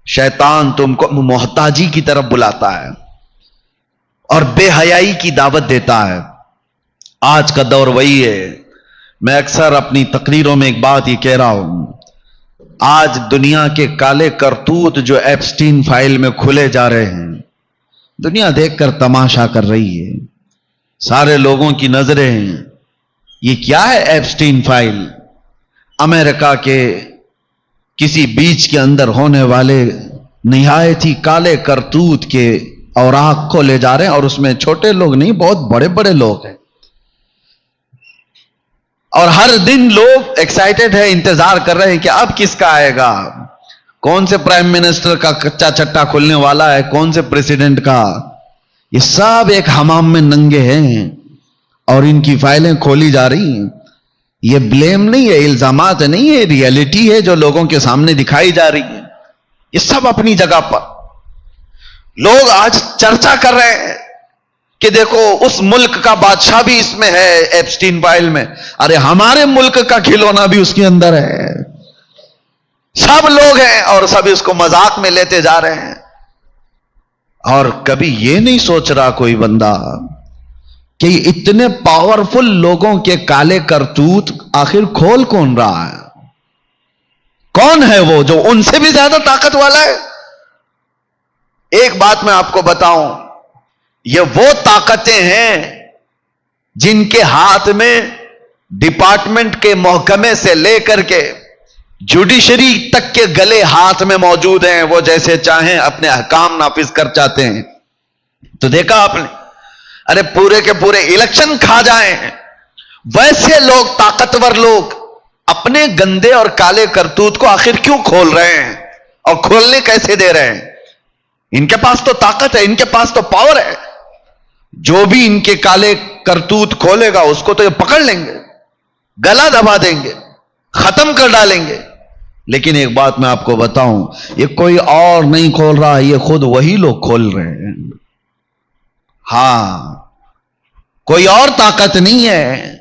شیطان تم کو محتاجی کی طرف بلاتا ہے اور بے حیائی کی دعوت دیتا ہے. آج کا دور وہی ہے. میں اکثر اپنی تقریروں میں ایک بات یہ کہہ رہا ہوں، آج دنیا کے کالے کرتوت جو ایپسٹین فائل میں کھلے جا رہے ہیں، دنیا دیکھ کر تماشا کر رہی ہے. سارے لوگوں کی نظریں ہیں یہ کیا ہے ایپسٹین فائل؟ امریکہ کے کسی بیچ کے اندر ہونے والے نہایت ہی کالے کرتوت کے اوراق کو لے جا رہے ہیں، اور اس میں چھوٹے لوگ نہیں، بہت بڑے بڑے لوگ ہیں. اور ہر دن لوگ ایکسائٹڈ ہے، انتظار کر رہے ہیں کہ اب کس کا آئے گا، کون سے پرائم منسٹر کا کچا چٹا کھلنے والا ہے، کون سے پریزیڈنٹ کا. یہ سب ایک حمام میں ننگے ہیں اور ان کی فائلیں کھولی جا رہی ہیں. یہ بلیم نہیں ہے، الزامات نہیں ہے، ریئلٹی ہے جو لوگوں کے سامنے دکھائی جا رہی ہے. یہ سب اپنی جگہ پر. لوگ آج چرچا کر رہے ہیں کہ دیکھو اس ملک کا بادشاہ بھی اس میں ہے ایپسٹین فائل میں. ارے ہمارے ملک کا کھلونا بھی اس کے اندر ہے. سب لوگ ہیں اور سب اس کو مذاق میں لیتے جا رہے ہیں. اور کبھی یہ نہیں سوچ رہا کوئی بندہ کہ اتنے پاورفل لوگوں کے کالے کرتوت آخر کھول کون رہا ہے؟ کون ہے وہ جو ان سے بھی زیادہ طاقت والا ہے؟ ایک بات میں آپ کو بتاؤں، یہ وہ طاقتیں ہیں جن کے ہاتھ میں ڈپارٹمنٹ کے محکمے سے لے کر کے جوڈیشری تک کے گلے ہاتھ میں موجود ہیں. وہ جیسے چاہیں اپنے احکام نافذ کر چاہتے ہیں. تو دیکھا آپ نے، ارے پورے کے پورے الیکشن کھا جائیں، ویسے لوگ، طاقتور لوگ اپنے گندے اور کالے کرتوت کو آخر کیوں کھول رہے ہیں اور کھولنے کیسے دے رہے ہیں؟ ان کے پاس تو طاقت ہے، ان کے پاس تو پاور ہے. جو بھی ان کے کالے کرتوت کھولے گا اس کو تو یہ پکڑ لیں گے، گلا دبا دیں گے، ختم کر ڈالیں گے. لیکن ایک بات میں آپ کو بتاؤں، یہ کوئی اور نہیں کھول رہا، یہ خود وہی لوگ کھول رہے ہیں. ہاں، کوئی اور طاقت نہیں ہے.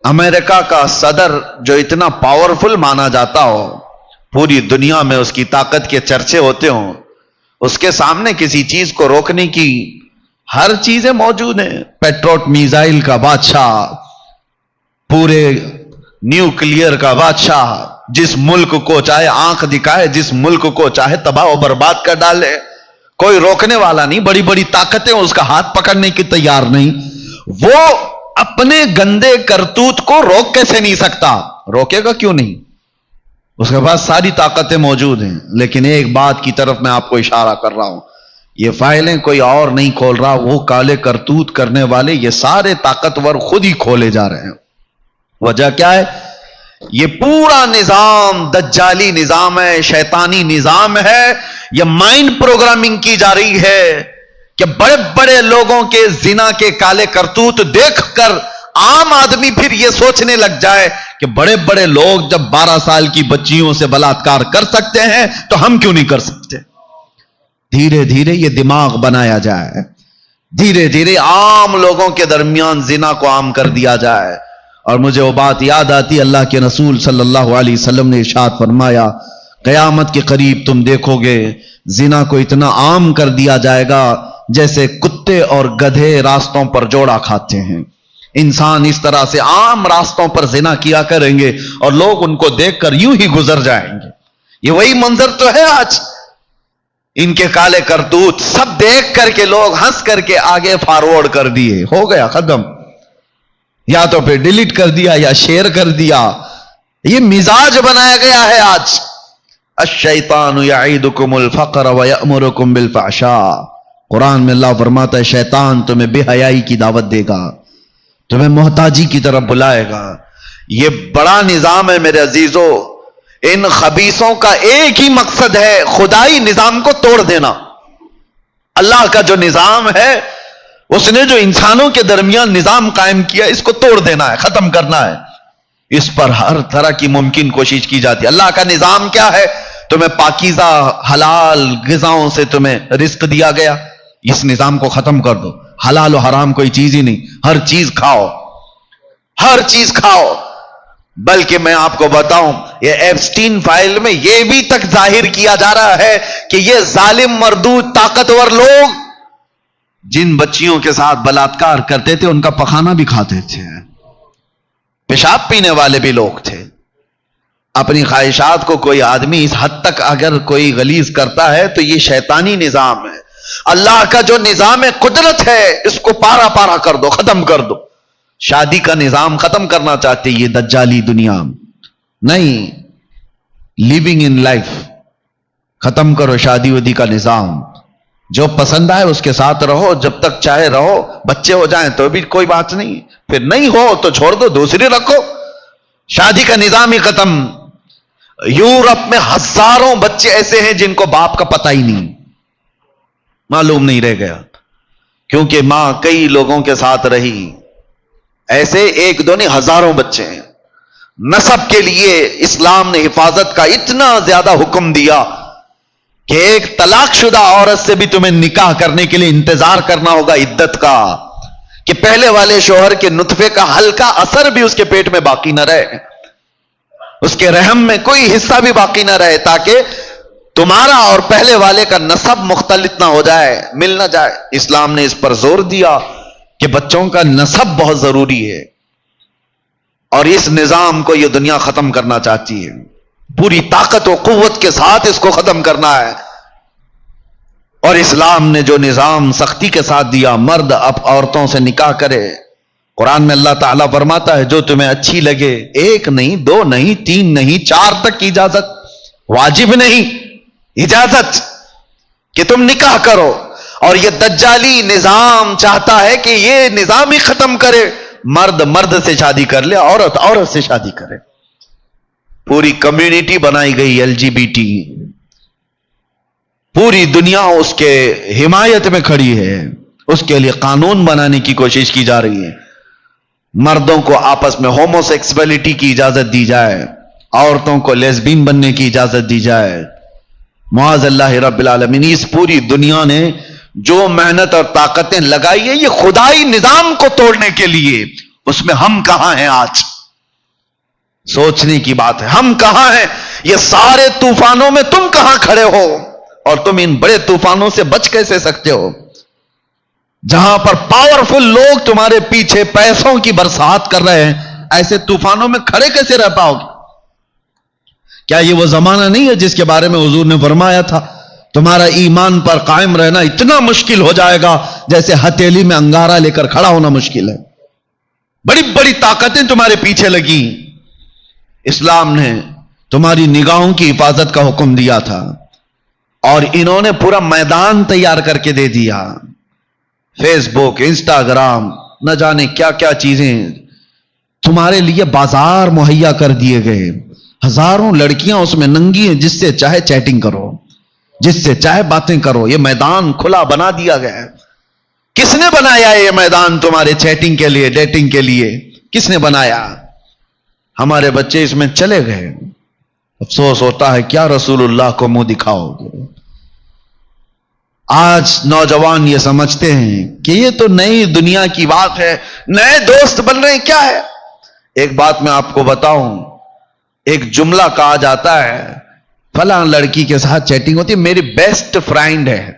امریکہ کا صدر جو اتنا پاورفل مانا جاتا ہو، پوری دنیا میں اس کی طاقت کے چرچے ہوتے ہوں، اس کے سامنے کسی چیز کو روکنے کی ہر چیزیں موجود ہیں. پیٹروٹ میزائل کا بادشاہ، پورے نیوکلیئر کا بادشاہ، جس ملک کو چاہے آنکھ دکھائے، جس ملک کو چاہے تباہ و برباد کر ڈالے. کوئی روکنے والا نہیں. بڑی بڑی طاقتیں اس کا ہاتھ پکڑنے کی تیار نہیں. وہ اپنے گندے کرتوت کو روک کیسے نہیں سکتا؟ روکے گا کیوں نہیں؟ اس کے پاس ساری طاقتیں موجود ہیں. لیکن ایک بات کی طرف میں آپ کو اشارہ کر رہا ہوں، یہ فائلیں کوئی اور نہیں کھول رہا، وہ کالے کرتوت کرنے والے یہ سارے طاقتور خود ہی کھولے جا رہے ہیں. وجہ کیا ہے؟ یہ پورا نظام دجالی نظام ہے، شیطانی نظام ہے. یہ مائنڈ پروگرامنگ کی جا رہی ہے کہ بڑے بڑے لوگوں کے زنا کے کالے کرتوت دیکھ کر عام آدمی پھر یہ سوچنے لگ جائے کہ بڑے بڑے لوگ جب 12 سال کی بچیوں سے بلاತ್کار کر سکتے ہیں تو ہم کیوں نہیں کر سکتے؟ دھیرے دھیرے یہ دماغ بنایا جائے، دھیرے دھیرے عام لوگوں کے درمیان زنا کو عام کر دیا جائے. اور مجھے وہ بات یاد آتی، اللہ کے رسول صلی اللہ علیہ وسلم نے ارشاد فرمایا، قیامت کے قریب تم دیکھو گے زنا کو اتنا عام کر دیا جائے گا جیسے کتے اور گدھے راستوں پر جوڑا کھاتے ہیں. انسان اس طرح سے عام راستوں پر زنا کیا کریں گے اور لوگ ان کو دیکھ کر یوں ہی گزر جائیں گے. یہ وہی منظر تو ہے آج. ان کے کالے کرتوت سب دیکھ کر کے لوگ ہنس کر کے آگے فارورڈ کر دیے، ہو گیا ختم. یا تو پھر ڈیلیٹ کر دیا یا شیئر کر دیا. یہ مزاج بنایا گیا ہے آج. الشیطان یعیدکم الفقر ویأمرکم بالفحشاء. قرآن میں اللہ فرماتا ہے شیطان تمہیں بے حیائی کی دعوت دے گا، تمہیں محتاجی کی طرف بلائے گا. یہ بڑا نظام ہے میرے عزیزو. ان خبیثوں کا ایک ہی مقصد ہے، خدائی نظام کو توڑ دینا. اللہ کا جو نظام ہے، اس نے جو انسانوں کے درمیان نظام قائم کیا، اس کو توڑ دینا ہے، ختم کرنا ہے. اس پر ہر طرح کی ممکن کوشش کی جاتی ہے. اللہ کا نظام کیا ہے؟ تمہیں پاکیزہ حلال غذاؤں سے تمہیں رزق دیا گیا، اس نظام کو ختم کر دو. حلال و حرام کوئی چیز ہی نہیں، ہر چیز کھاؤ، ہر چیز کھاؤ. بلکہ میں آپ کو بتاؤں، یہ ایپسٹین فائل میں یہ بھی تک ظاہر کیا جا رہا ہے کہ یہ ظالم مردود طاقتور لوگ جن بچیوں کے ساتھ بلاತ್کار کرتے تھے ان کا پخانہ بھی کھاتے تھے، پیشاب پینے والے بھی لوگ تھے۔ اپنی خواہشات کو کوئی آدمی اس حد تک اگر کوئی غلیظ کرتا ہے تو یہ شیطانی نظام ہے۔ اللہ کا جو نظام قدرت ہے اس کو پارا پارا کر دو، ختم کر دو۔ شادی کا نظام ختم کرنا چاہتے یہ دجالی دنیا، نہیں، لیونگ ان لائف ختم کرو، شادی ودی کا نظام۔ جو پسند آئے اس کے ساتھ رہو، جب تک چاہے رہو، بچے ہو جائیں تو بھی کوئی بات نہیں، پھر نہیں ہو تو چھوڑ دو، دوسری رکھو۔ شادی کا نظام ہی ختم۔ یورپ میں ہزاروں بچے ایسے ہیں جن کو باپ کا پتہ ہی نہیں، معلوم نہیں رہ گیا، کیونکہ ماں کئی لوگوں کے ساتھ رہی۔ ایسے ایک دو نہیں، ہزاروں بچے ہیں۔ نسب کے لیے اسلام نے حفاظت کا اتنا زیادہ حکم دیا کہ ایک طلاق شدہ عورت سے بھی تمہیں نکاح کرنے کے لیے انتظار کرنا ہوگا عدت کا، کہ پہلے والے شوہر کے نطفے کا ہلکا اثر بھی اس کے پیٹ میں باقی نہ رہے، اس کے رحم میں کوئی حصہ بھی باقی نہ رہے، تاکہ تمہارا اور پہلے والے کا نسب مختلط نہ ہو جائے، مل نہ جائے۔ اسلام نے اس پر زور دیا کہ بچوں کا نسب بہت ضروری ہے، اور اس نظام کو یہ دنیا ختم کرنا چاہتی ہے، پوری طاقت و قوت کے ساتھ اس کو ختم کرنا ہے۔ اور اسلام نے جو نظام سختی کے ساتھ دیا، مرد اب عورتوں سے نکاح کرے۔ قرآن میں اللہ تعالیٰ فرماتا ہے جو تمہیں اچھی لگے، ایک نہیں، دو نہیں، تین نہیں، 4 تک کی اجازت، واجب نہیں، اجازت کہ تم نکاح کرو۔ اور یہ دجالی نظام چاہتا ہے کہ یہ نظام ہی ختم کرے، مرد مرد سے شادی کر لے، عورت عورت سے شادی کرے۔ پوری کمیونٹی بنائی گئی LGBT، پوری دنیا اس کے حمایت میں کھڑی ہے، اس کے لیے قانون بنانے کی کوشش کی جا رہی ہے۔ مردوں کو آپس میں ہومو سیکسولیٹی کی اجازت دی جائے، عورتوں کو لیسبین بننے کی اجازت دی جائے۔ معاذ اللہ رب العالمین، اس پوری دنیا نے جو محنت اور طاقتیں لگائی ہیں یہ خدائی نظام کو توڑنے کے لیے، اس میں ہم کہاں ہیں آج؟ سوچنے کی بات ہے، ہم کہاں ہیں؟ یہ سارے طوفانوں میں تم کہاں کھڑے ہو؟ اور تم ان بڑے طوفانوں سے بچ کیسے سکتے ہو؟ جہاں پر پاورفل لوگ تمہارے پیچھے پیسوں کی برسات کر رہے ہیں، ایسے طوفانوں میں کھڑے کیسے رہ پاؤ گے؟ کیا یہ وہ زمانہ نہیں ہے جس کے بارے میں حضور نے فرمایا تھا تمہارا ایمان پر قائم رہنا اتنا مشکل ہو جائے گا جیسے ہتھیلی میں انگارہ لے کر کھڑا ہونا مشکل ہے؟ بڑی بڑی طاقتیں تمہارے پیچھے لگی، اسلام نے تمہاری نگاہوں کی حفاظت کا حکم دیا تھا، اور انہوں نے پورا میدان تیار کر کے دے دیا۔ فیس بک، انسٹاگرام، نہ جانے کیا کیا چیزیں تمہارے لیے بازار مہیا کر دیے گئے۔ ہزاروں لڑکیاں اس میں ننگی ہیں، جس سے چاہے چیٹنگ کرو، جس سے چاہے باتیں کرو، یہ میدان کھلا بنا دیا گیا ہے۔ کس نے بنایا یہ میدان تمہارے چیٹنگ کے لیے، ڈیٹنگ کے لیے؟ کس نے بنایا؟ ہمارے بچے اس میں چلے گئے۔ افسوس ہوتا ہے کیا رسول اللہ کو منہ دکھاؤ گے؟ آج نوجوان یہ سمجھتے ہیں کہ یہ تو نئی دنیا کی بات ہے، نئے دوست بن رہے ہیں، کیا ہے؟ ایک بات میں آپ کو بتاؤں، ایک جملہ کہا جاتا ہے فلاں لڑکی کے ساتھ چیٹنگ ہوتی ہے، میری بیسٹ فرینڈ ہے۔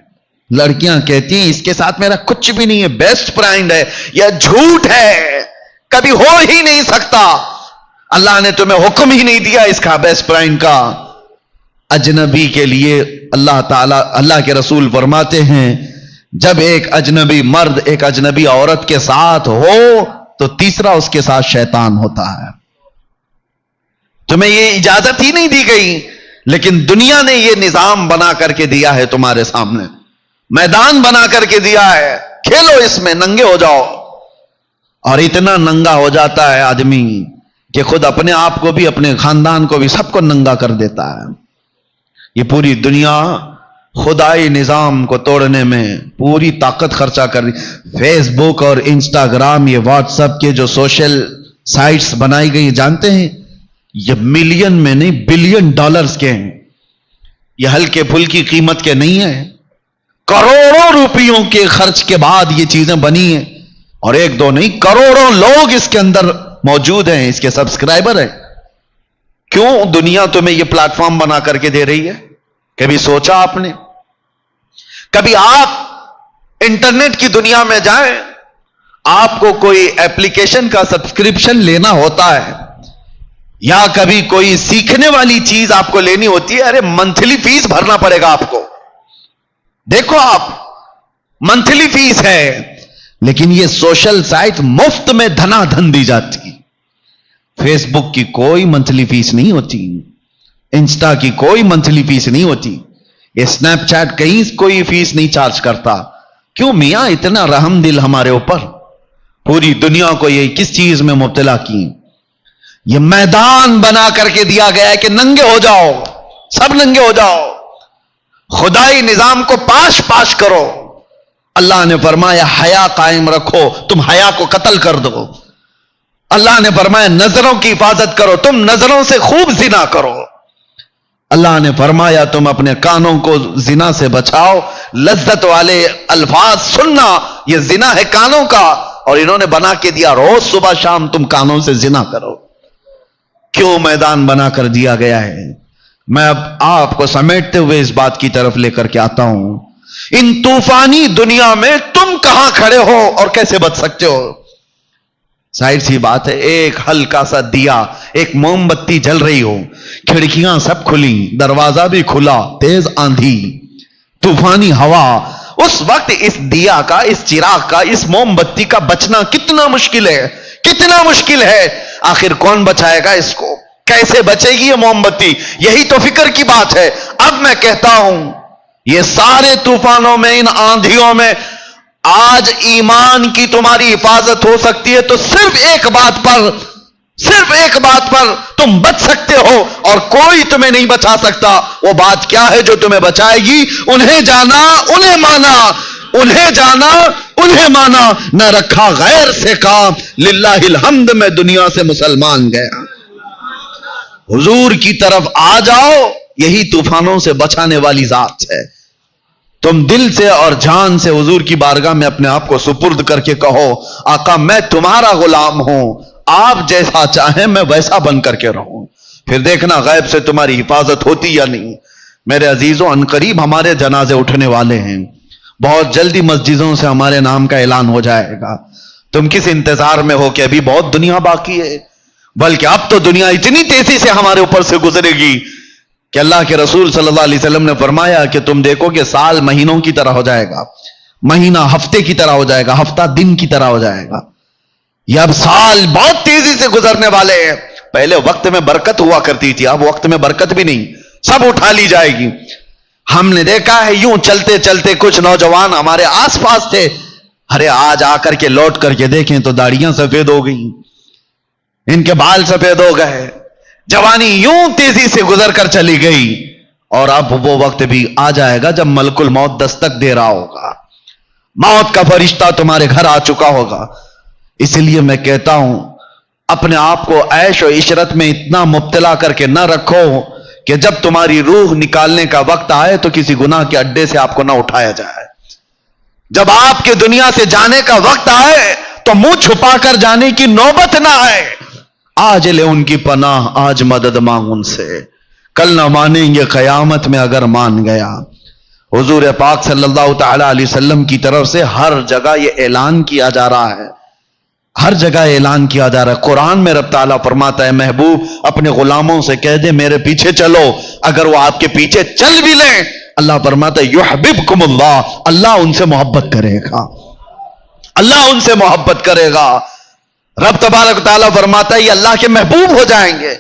لڑکیاں کہتی ہیں اس کے ساتھ میرا کچھ بھی نہیں ہے، بیسٹ فرینڈ ہے۔ یہ جھوٹ ہے، کبھی ہو ہی نہیں سکتا۔ اللہ نے تمہیں حکم ہی نہیں دیا اس کا، بیسٹ فرینڈ کا۔ اجنبی کے لیے اللہ تعالی، اللہ کے رسول فرماتے ہیں جب ایک اجنبی مرد ایک اجنبی عورت کے ساتھ ہو تو تیسرا اس کے ساتھ شیطان ہوتا ہے۔ تمہیں یہ اجازت ہی نہیں دی گئی، لیکن دنیا نے یہ نظام بنا کر کے دیا ہے، تمہارے سامنے میدان بنا کر کے دیا ہے، کھیلو اس میں، ننگے ہو جاؤ۔ اور اتنا ننگا ہو جاتا ہے آدمی کہ خود اپنے آپ کو بھی، اپنے خاندان کو بھی، سب کو ننگا کر دیتا ہے۔ یہ پوری دنیا خدائی نظام کو توڑنے میں پوری طاقت خرچہ کر رہی۔ فیس بک اور انسٹاگرام، یہ واٹس ایپ کے جو سوشل سائٹس بنائی گئی، جانتے ہیں یہ ملین میں نہیں بلین ڈالرز کے ہیں، یہ ہلکے پھلکی قیمت کے نہیں ہیں، کروڑوں روپیوں کے خرچ کے بعد یہ چیزیں بنی ہیں، اور ایک دو نہیں، کروڑوں لوگ اس کے اندر موجود ہیں، اس کے سبسکرائبر ہیں۔ کیوں دنیا تمہیں یہ پلیٹ فارم بنا کر کے دے رہی ہے؟ کبھی سوچا آپ نے؟ کبھی آپ انٹرنیٹ کی دنیا میں جائیں، آپ کو کوئی ایپلیکیشن کا سبسکرپشن لینا ہوتا ہے یا کبھی کوئی سیکھنے والی چیز آپ کو لینی ہوتی ہے، ارے منتھلی فیس بھرنا پڑے گا آپ کو. دیکھو آپ، منتھلی فیس ہے، لیکن یہ سوشل سائٹ مفت میں دھنا دھن دی جاتی. فیس بک کی کوئی منتھلی فیس نہیں ہوتی، انسٹا کی کوئی منتھلی فیس نہیں ہوتی، اسنیپ چیٹ کہیں کوئی فیس نہیں چارج کرتا. کیوں میاں اتنا رحم دل ہمارے اوپر؟ پوری دنیا کو یہ کس چیز میں مبتلا کی؟ یہ میدان بنا کر کے دیا گیا ہے کہ ننگے ہو جاؤ، سب ننگے ہو جاؤ، خدائی نظام کو پاش پاش کرو. اللہ نے فرمایا حیا قائم رکھو، تم حیا کو قتل کر دو. اللہ نے فرمایا نظروں کی حفاظت کرو، تم نظروں سے خوب زنا کرو. اللہ نے فرمایا تم اپنے کانوں کو زنا سے بچاؤ، لذت والے الفاظ سننا یہ زنا ہے کانوں کا، اور انہوں نے بنا کے دیا روز صبح شام تم کانوں سے زنا کرو. کیوں میدان بنا کر دیا گیا ہے؟ میں اب آپ کو سمیٹتے ہوئے اس بات کی طرف لے کر کے آتا ہوں، ان طوفانی دنیا میں تم کہاں کھڑے ہو اور کیسے بچ سکتے ہو؟ ظاہر سی بات ہے، ایک ہلکا سا دیا، ایک موم بتی جل رہی ہو، کھڑکیاں سب کھلی، دروازہ بھی کھلا، تیز آندھی، طوفانی ہوا، اس وقت اس دیا کا، اس چراغ کا، اس موم بتی کا بچنا کتنا مشکل ہے، کتنا مشکل ہے. آخر کون بچائے گا اس کو؟ کیسے بچے گی یہ موم بتی؟ یہی تو فکر کی بات ہے. اب میں کہتا ہوں یہ سارے طوفانوں میں، ان آندھیوں میں آج ایمان کی تمہاری حفاظت ہو سکتی ہے تو صرف ایک بات پر تم بچ سکتے ہو، اور کوئی تمہیں نہیں بچا سکتا. وہ بات کیا ہے جو تمہیں بچائے گی؟ انہیں جانا، انہیں مانا، انہیں جانا، انہیں مانا. نہ رکھا غیر سے کام، للہ الحمد میں دنیا سے مسلمان گیا. حضور کی طرف آ جاؤ، یہی طوفانوں سے بچانے والی ذات ہے. تم دل سے اور جان سے حضور کی بارگاہ میں اپنے آپ کو سپرد کر کے کہو آقا میں تمہارا غلام ہوں، آپ جیسا چاہیں میں ویسا بن کر کے رہوں. پھر دیکھنا غیب سے تمہاری حفاظت ہوتی یا نہیں. میرے عزیزوں، عنقریب ہمارے جنازے اٹھنے والے ہیں، بہت جلدی مسجدوں سے ہمارے نام کا اعلان ہو جائے گا. تم کس انتظار میں ہو کہ ابھی بہت دنیا باقی ہے؟ بلکہ اب تو دنیا اتنی تیزی سے ہمارے اوپر سے گزرے گی کہ اللہ کے رسول صلی اللہ علیہ وسلم نے فرمایا کہ تم دیکھو کہ سال مہینوں کی طرح ہو جائے گا، مہینہ ہفتے کی طرح ہو جائے گا، ہفتہ دن کی طرح ہو جائے گا. یہ اب سال بہت تیزی سے گزرنے والے ہیں. پہلے وقت میں برکت ہوا کرتی تھی، اب وقت میں برکت بھی نہیں، سب اٹھا لی جائے گی. ہم نے دیکھا ہے یوں چلتے چلتے کچھ نوجوان ہمارے آس پاس تھے، ارے آج آ کر کے لوٹ کر کے دیکھیں تو داڑیاں سفید ہو گئی، ان کے بال سفید ہو گئے، جوانی یوں تیزی سے گزر کر چلی گئی. اور اب وہ وقت بھی آ جائے گا جب ملک الموت دستک دے رہا ہوگا، موت کا فرشتہ تمہارے گھر آ چکا ہوگا. اس لیے میں کہتا ہوں اپنے آپ کو عیش و عشرت میں اتنا مبتلا کر کے نہ رکھو کہ جب تمہاری روح نکالنے کا وقت آئے تو کسی گناہ کے اڈے سے آپ کو نہ اٹھایا جائے. جب آپ کے دنیا سے جانے کا وقت آئے تو منہ چھپا کر جانے کی نوبت نہ آئے. آج لے ان کی پناہ، آج مدد مانگ ان سے، کل نہ مانیں گے قیامت میں اگر مان گیا. حضور پاک صلی اللہ تعالی علیہ وسلم کی طرف سے ہر جگہ یہ اعلان کیا جا رہا ہے، ہر جگہ اعلان کیا جا رہا ہے. قرآن میں رب تعالیٰ فرماتا ہے محبوب اپنے غلاموں سے کہہ دے میرے پیچھے چلو. اگر وہ آپ کے پیچھے چل بھی لیں اللہ فرماتا ہے یحببکم اللہ، اللہ ان سے محبت کرے گا، اللہ ان سے محبت کرے گا. رب تبارک تعالیٰ فرماتا ہے یہ اللہ کے محبوب ہو جائیں گے.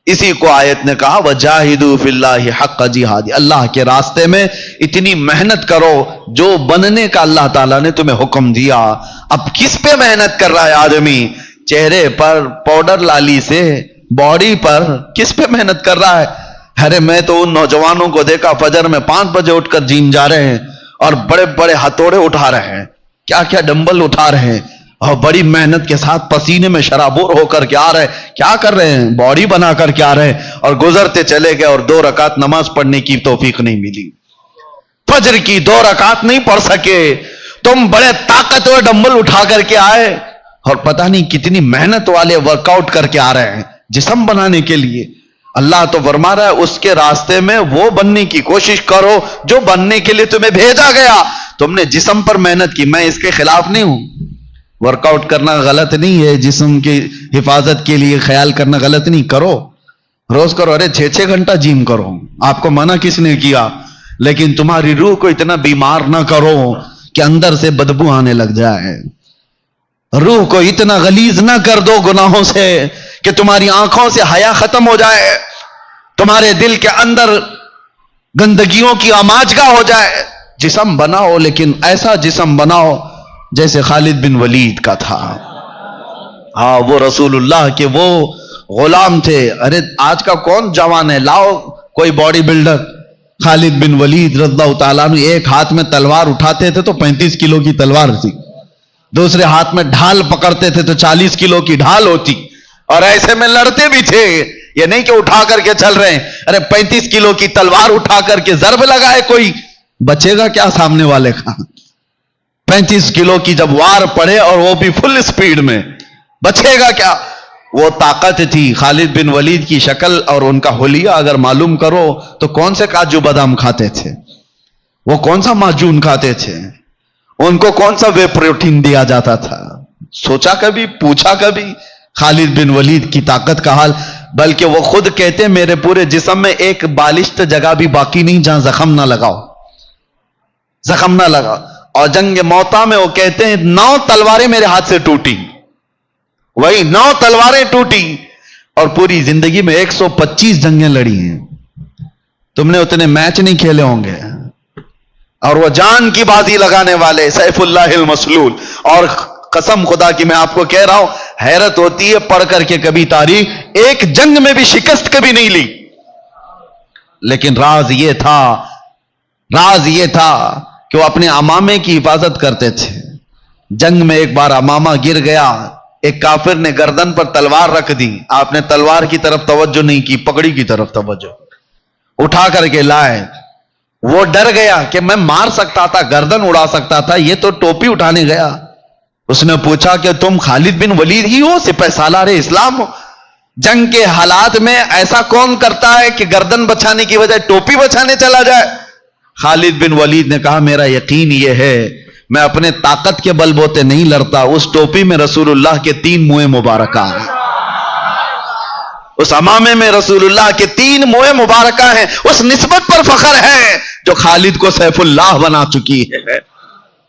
اسی کو آیت نے کہا وجاہدوا فی اللہ حق جہاد، اللہ کے راستے میں اتنی محنت کرو جو بننے کا اللہ تعالیٰ نے تمہیں حکم دیا. اب کس پہ محنت کر رہا ہے آدمی؟ چہرے پر پاؤڈر لالی سے، باڈی پر کس پہ محنت کر رہا ہے؟ ارے میں تو ان نوجوانوں کو دیکھا فجر میں 5 بجے اٹھ کر جیم جا رہے ہیں اور بڑے بڑے ہتھوڑے اٹھا رہے ہیں، کیا کیا ڈمبل اٹھا رہے ہیں، اور بڑی محنت کے ساتھ پسینے میں شرابور ہو کر کے آ رہے ہیں. کیا کر رہے ہیں؟ باڈی بنا کر کے آ رہے ہیں. اور گزرتے چلے گئے اور 2 رکعت نماز پڑھنے کی توفیق نہیں ملی، فجر کی 2 رکعت نہیں پڑھ سکے. تم بڑے طاقتور ڈمبل اٹھا کر کے آئے اور پتہ نہیں کتنی محنت والے ورک آؤٹ کر کے آ رہے ہیں جسم بنانے کے لیے. اللہ تو فرما رہا ہے اس کے راستے میں وہ بننے کی کوشش کرو جو بننے کے لیے تمہیں بھیجا گیا. تم نے جسم پر محنت کی، میں اس کے خلاف نہیں ہوں. ورک آؤٹ کرنا غلط نہیں ہے، جسم کی حفاظت کے لیے خیال کرنا غلط نہیں، کرو روز کرو. ارے 6 گھنٹہ جیم کرو، آپ کو منع کس نے کیا؟ لیکن تمہاری روح کو اتنا بیمار نہ کرو کہ اندر سے بدبو آنے لگ جائے. روح کو اتنا غلیظ نہ کر دو گناہوں سے کہ تمہاری آنکھوں سے حیا ختم ہو جائے، تمہارے دل کے اندر گندگیوں کی آماجگاہ ہو جائے. جسم بناؤ، لیکن ایسا جسم بناؤ جیسے خالد بن ولید کا تھا. ہاں، وہ رسول اللہ کے وہ غلام تھے. ارے آج کا کون جوان ہے؟ لاؤ کوئی باڈی بلڈر. خالد بن ولید رضی اللہ تعالیٰ عنہ ایک ہاتھ میں تلوار اٹھاتے تھے تو 35 کلو کی تلوار تھی، دوسرے ہاتھ میں ڈھال پکڑتے تھے تو 40 کلو کی ڈھال ہوتی، اور ایسے میں لڑتے بھی تھے. یہ نہیں کہ اٹھا کر کے چل رہے ہیں. ارے 35 کلو کی تلوار اٹھا کر کے ضرب لگائے، کوئی بچے گا کیا سامنے والے کا؟ 35 کلو کی جب وار پڑے اور وہ بھی فل سپیڈ میں، بچے گا کیا؟ وہ طاقت تھی. خالد بن ولید کی شکل اور ان کا حلیہ اگر معلوم کرو تو کون سے کاجو بادام کھاتے تھے، وہ کون سا معجون کھاتے تھے، ان کو کون سا وے پروٹین دیا جاتا تھا؟ سوچا کبھی؟ پوچھا کبھی خالد بن ولید کی طاقت کا حال؟ بلکہ وہ خود کہتے میرے پورے جسم میں ایک بالشت جگہ بھی باقی نہیں جہاں زخم نہ لگاؤ، زخم نہ لگا. اور جنگ موتا میں وہ کہتے ہیں 9 تلواریں میرے ہاتھ سے ٹوٹی، وہی 9 تلواریں ٹوٹی، اور پوری زندگی میں 125 جنگیں لڑی ہیں. تم نے اتنے میچ نہیں کھیلے ہوں گے. اور وہ جان کی بازی لگانے والے سیف اللہ المسلول. اور قسم خدا کی میں آپ کو کہہ رہا ہوں، حیرت ہوتی ہے پڑھ کر کے کبھی تاریخ، ایک جنگ میں بھی شکست کبھی نہیں لی. لیکن راز یہ تھا کہ وہ اپنے امامے کی حفاظت کرتے تھے. جنگ میں ایک بار امامہ گر گیا، ایک کافر نے گردن پر تلوار رکھ دی، آپ نے تلوار کی طرف توجہ نہیں کی، پگڑی کی طرف توجہ، اٹھا کر کے لائے. وہ ڈر گیا کہ میں مار سکتا تھا، گردن اڑا سکتا تھا، یہ تو ٹوپی اٹھانے گیا. اس نے پوچھا کہ تم خالد بن ولید ہی ہو، سپہ سالار اسلام ہو؟ جنگ کے حالات میں ایسا کون کرتا ہے کہ گردن بچانے کی وجہ ٹوپی بچانے چلا جائے؟ خالد بن ولید نے کہا میرا یقین یہ ہے میں اپنے طاقت کے بل بوتے نہیں لڑتا، اس ٹوپی میں رسول اللہ کے 3 منہ مبارکہ ہیں، اس امامے میں رسول اللہ کے 3 منہ مبارکہ ہیں. اس نسبت پر فخر ہے جو خالد کو سیف اللہ بنا چکی ہے.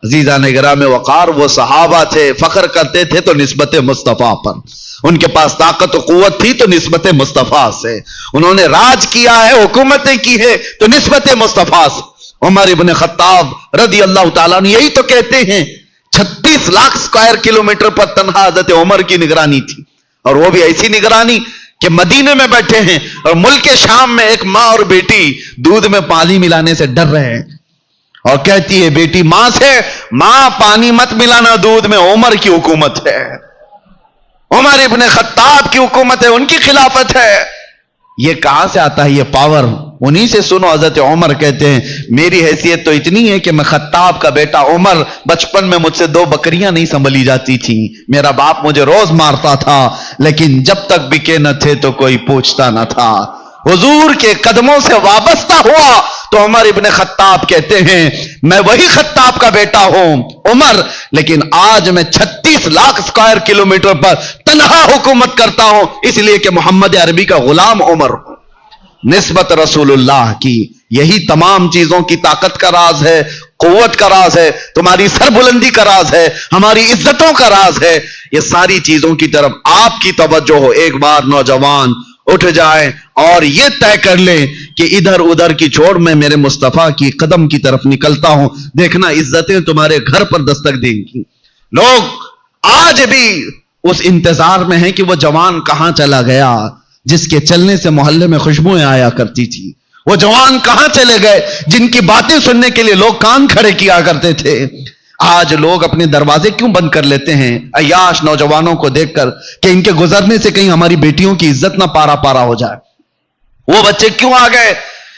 عزیزان گرامی وقار، وہ صحابہ تھے، فخر کرتے تھے تو نسبت مصطفیٰ پر، ان کے پاس طاقت و قوت تھی تو نسبت مصطفیٰ سے، انہوں نے راج کیا ہے، حکومتیں کی ہے تو نسبت مصطفیٰ سے. عمر ابن خطاب رضی اللہ تعالیٰ عنہ یہی تو کہتے ہیں 36 لاکھ اسکوائر کلومیٹر پر تنہا حضرت عمر کی نگرانی تھی، اور وہ بھی ایسی نگرانی کہ مدینے میں بیٹھے ہیں اور ملک شام میں ایک ماں اور بیٹی دودھ میں پانی ملانے سے ڈر رہے ہیں، اور کہتی ہے بیٹی ماں سے، ماں پانی مت ملانا دودھ میں، عمر کی حکومت ہے، عمر ابن خطاب کی حکومت ہے، ان کی خلافت ہے. یہ کہاں سے آتا ہے یہ پاور؟ انہی سے سنو. حضرت عمر کہتے ہیں میری حیثیت تو اتنی ہے کہ میں خطاب کا بیٹا عمر، بچپن میں مجھ سے 2 بکریاں نہیں سنبھلی جاتی تھی، میرا باپ مجھے روز مارتا تھا، لیکن جب تک بکے نہ تھے تو کوئی پوچھتا نہ تھا. حضور کے قدموں سے وابستہ ہوا تو عمر ابن خطاب کہتے ہیں میں وہی خطاب کا بیٹا ہوں عمر، لیکن آج میں 36 لاکھ اسکوائر کلومیٹر پر تنہا حکومت کرتا ہوں، اس لیے کہ محمد عربی کا غلام عمر ہوں. نسبت رسول اللہ کی، یہی تمام چیزوں کی طاقت کا راز ہے، قوت کا راز ہے، تمہاری سربلندی کا راز ہے، ہماری عزتوں کا راز ہے. یہ ساری چیزوں کی طرف آپ کی توجہ ہو. ایک بار نوجوان اٹھ جائے اور یہ طے کر لے کہ ادھر ادھر کی چھوڑ میں میرے مصطفیٰ کی قدم کی طرف نکلتا ہوں، دیکھنا عزتیں تمہارے گھر پر دستک دیں گی. لوگ آج بھی اس انتظار میں ہیں کہ وہ جوان کہاں چلا گیا جس کے چلنے سے محلے میں خوشبوئیں آیا کرتی تھی، وہ جوان کہاں چلے گئے جن کی باتیں سننے کے لیے لوگ کان کھڑے کیا کرتے تھے. آج لوگ اپنے دروازے کیوں بند کر لیتے ہیں عیاش نوجوانوں کو دیکھ کر کہ ان کے گزرنے سے کہیں ہماری بیٹیوں کی عزت نہ پارا پارا ہو جائے. وہ بچے کیوں آ گئے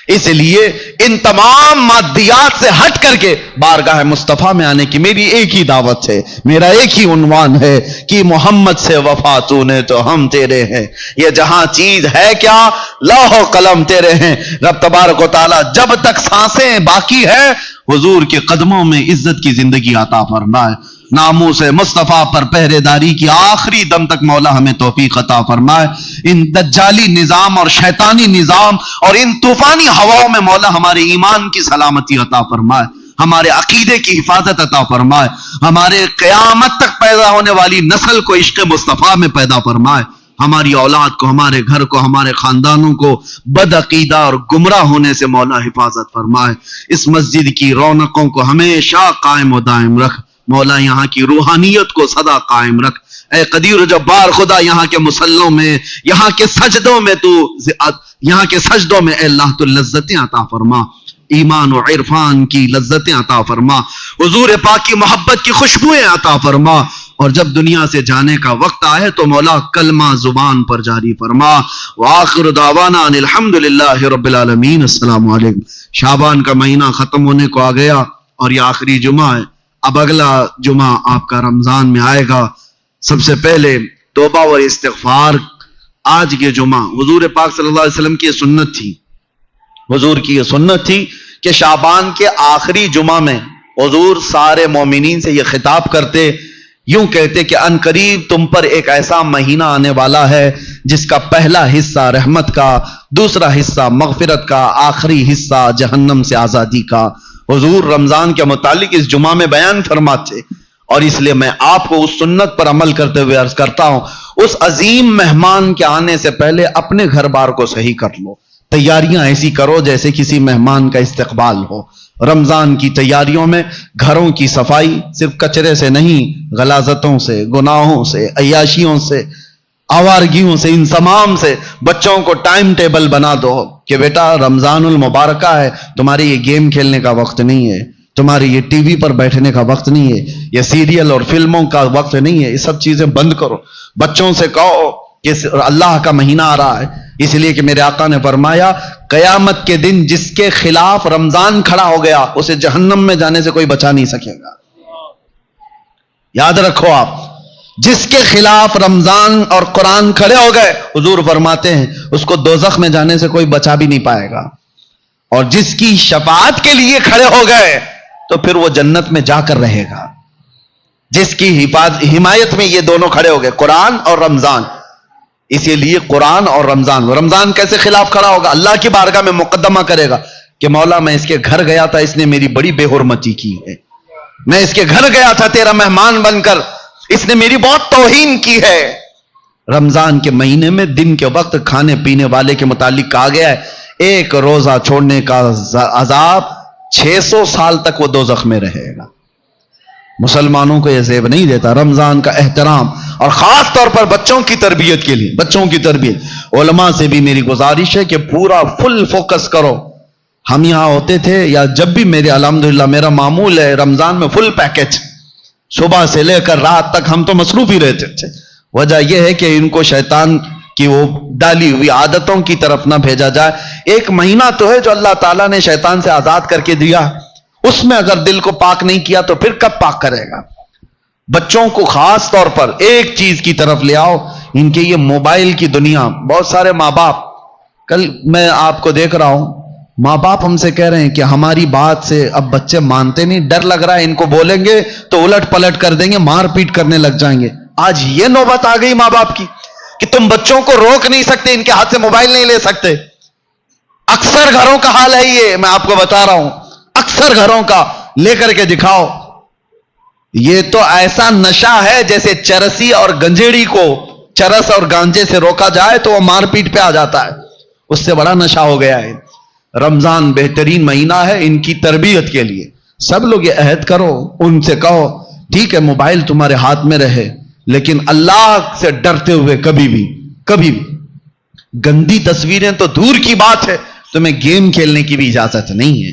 اس لیے ان تمام مادیات سے ہٹ کر کے بارگاہ مصطفیٰ میں آنے کی میری ایک ہی دعوت ہے، میرا ایک ہی عنوان ہے کہ محمد سے وفا تو نے تو ہم تیرے ہیں. یہ جہاں چیز ہے کیا، لوح و قلم تیرے ہیں. رب تبارک و تعالی جب تک سانسیں باقی ہے حضور کے قدموں میں عزت کی زندگی عطا فرمائے. ناموس مصطفیٰ پر پہرے داری کی آخری دم تک مولا ہمیں توفیق عطا فرمائے. ان دجالی نظام اور شیطانی نظام اور ان طوفانی ہواؤں میں مولا ہمارے ایمان کی سلامتی عطا فرمائے، ہمارے عقیدے کی حفاظت عطا فرمائے، ہمارے قیامت تک پیدا ہونے والی نسل کو عشق مصطفیٰ میں پیدا فرمائے، ہماری اولاد کو، ہمارے گھر کو، ہمارے خاندانوں کو بد عقیدہ اور گمراہ ہونے سے مولا حفاظت فرمائے. اس مسجد کی رونقوں کو ہمیشہ قائم و دائم رکھ مولا، یہاں کی روحانیت کو سدا قائم رکھ. اے قدیر و جبار خدا، یہاں کے مصلوں میں، یہاں کے سجدوں میں اے اللہ تو لذتیں عطا فرما، ایمان و عرفان کی لذتیں عطا فرما، حضور پاک کی محبت کی خوشبوئیں عطا فرما. اور جب دنیا سے جانے کا وقت آئے تو مولا کلمہ زبان پر جاری فرما. وآخر دعوانا ان الحمدللہ رب العالمین. السلام علیکم. شعبان کا مہینہ ختم ہونے کو آ گیا اور یہ آخری جمعہ ہے. اب اگلا جمعہ آپ کا رمضان میں آئے گا. سب سے پہلے توبہ و استغفار. آج کے جمعہ حضور پاک صلی اللہ علیہ وسلم کی یہ سنت تھی، حضور کی یہ سنت تھی کہ شعبان کے آخری جمعہ میں حضور سارے مومنین سے یہ خطاب کرتے، یوں کہتے کہ ان قریب تم پر ایک ایسا مہینہ آنے والا ہے جس کا پہلا حصہ رحمت کا، دوسرا حصہ مغفرت کا، آخری حصہ جہنم سے آزادی کا. حضور رمضان کے متعلق اس جمعہ میں بیان فرماتے، اور اس لیے میں آپ کو اس سنت پر عمل کرتے ہوئے عرض کرتا ہوں، اس عظیم مہمان کے آنے سے پہلے اپنے گھر بار کو صحیح کر لو. تیاریاں ایسی کرو جیسے کسی مہمان کا استقبال ہو. رمضان کی تیاریوں میں گھروں کی صفائی صرف کچرے سے نہیں، غلاظتوں سے، گناہوں سے، عیاشیوں سے، آوارگیوں سے، ان تمام سے. بچوں کو ٹائم ٹیبل بنا دو کہ بیٹا رمضان المبارکہ ہے، تمہاری یہ گیم کھیلنے کا وقت نہیں ہے، تمہاری یہ ٹی وی پر بیٹھنے کا وقت نہیں ہے، یہ سیریل اور فلموں کا وقت نہیں ہے، یہ سب چیزیں بند کرو. بچوں سے کہو کہ اللہ کا مہینہ آ رہا ہے، اس لیے کہ میرے آقا نے فرمایا قیامت کے دن جس کے خلاف رمضان کھڑا ہو گیا اسے جہنم میں جانے سے کوئی بچا نہیں سکے گا. یاد رکھو آپ، جس کے خلاف رمضان اور قرآن کھڑے ہو گئے حضور فرماتے ہیں اس کو دوزخ میں جانے سے کوئی بچا بھی نہیں پائے گا. اور جس کی شفاعت کے لیے کھڑے ہو گئے تو پھر وہ جنت میں جا کر رہے گا. جس کی حمایت میں یہ دونوں کھڑے ہو گئے، قرآن اور رمضان. اسی لیے قرآن اور رمضان کیسے خلاف کھڑا ہوگا؟ اللہ کی بارگاہ میں مقدمہ کرے گا کہ مولا میں اس کے گھر گیا تھا، اس نے میری بڑی بے حرمتی کی ہے. میں اس کے گھر گیا تھا تیرا مہمان بن کر، اس نے میری بہت توہین کی ہے. رمضان کے مہینے میں دن کے وقت کھانے پینے والے کے متعلق کہا گیا ہے ایک روزہ چھوڑنے کا عذاب 600 سال تک وہ دوزخ میں رہے گا. مسلمانوں کو یہ زیب نہیں دیتا. رمضان کا احترام، اور خاص طور پر بچوں کی تربیت کے لیے، بچوں کی تربیت، علماء سے بھی میری گزارش ہے کہ پورا فل فوکس کرو. ہم یہاں ہوتے تھے یا جب بھی میرے الحمدللہ میرا معمول ہے رمضان میں فل پیکج، صبح سے لے کر رات تک ہم تو مصروف ہی رہتے تھے. وجہ یہ ہے کہ ان کو شیطان کی وہ ڈالی ہوئی عادتوں کی طرف نہ بھیجا جائے. ایک مہینہ تو ہے جو اللہ تعالیٰ نے شیطان سے آزاد کر کے دیا، اس میں اگر دل کو پاک نہیں کیا تو پھر کب پاک کرے گا؟ بچوں کو خاص طور پر ایک چیز کی طرف لے آؤ، ان کے یہ موبائل کی دنیا. بہت سارے ماں باپ، کل میں آپ کو دیکھ رہا ہوں، ماں باپ ہم سے کہہ رہے ہیں کہ ہماری بات سے اب بچے مانتے نہیں، ڈر لگ رہا ہے ان کو بولیں گے تو الٹ پلٹ کر دیں گے، مار پیٹ کرنے لگ جائیں گے. آج یہ نوبت آ گئی ماں باپ کی کہ تم بچوں کو روک نہیں سکتے، ان کے ہاتھ سے موبائل نہیں لے سکتے. اکثر گھروں کا حال ہے یہ، میں آپ کو بتا رہا ہوں، اکثر گھروں کا. لے کر کے دکھاؤ. یہ تو ایسا نشہ ہے جیسے چرسی اور گنجیڑی کو چرس اور گانجے سے روکا جائے تو وہ مار پیٹ پہ آ جاتا ہے، اس سے بڑا نشہ ہو گیا ہے. رمضان بہترین مہینہ ہے ان کی تربیت کے لیے. سب لوگ یہ عہد کرو، ان سے کہو ٹھیک ہے موبائل تمہارے ہاتھ میں رہے لیکن اللہ سے ڈرتے ہوئے کبھی بھی گندی تصویریں تو دور کی بات ہے، تمہیں گیم کھیلنے کی بھی اجازت نہیں ہے.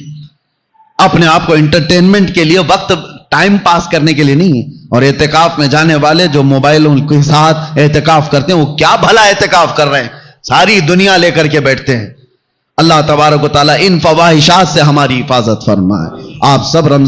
اپنے آپ کو انٹرٹینمنٹ کے لیے، وقت ٹائم پاس کرنے کے لیے نہیں ہے. اور اعتکاف میں جانے والے جو موبائلوں کے ساتھ اعتکاف کرتے ہیں وہ کیا بھلا اعتکاف کر رہے ہیں، ساری دنیا لے کر کے بیٹھتے ہیں. اللہ تبارک و تعالیٰ ان فواحشات سے ہماری حفاظت فرمائے. آپ سب رمضان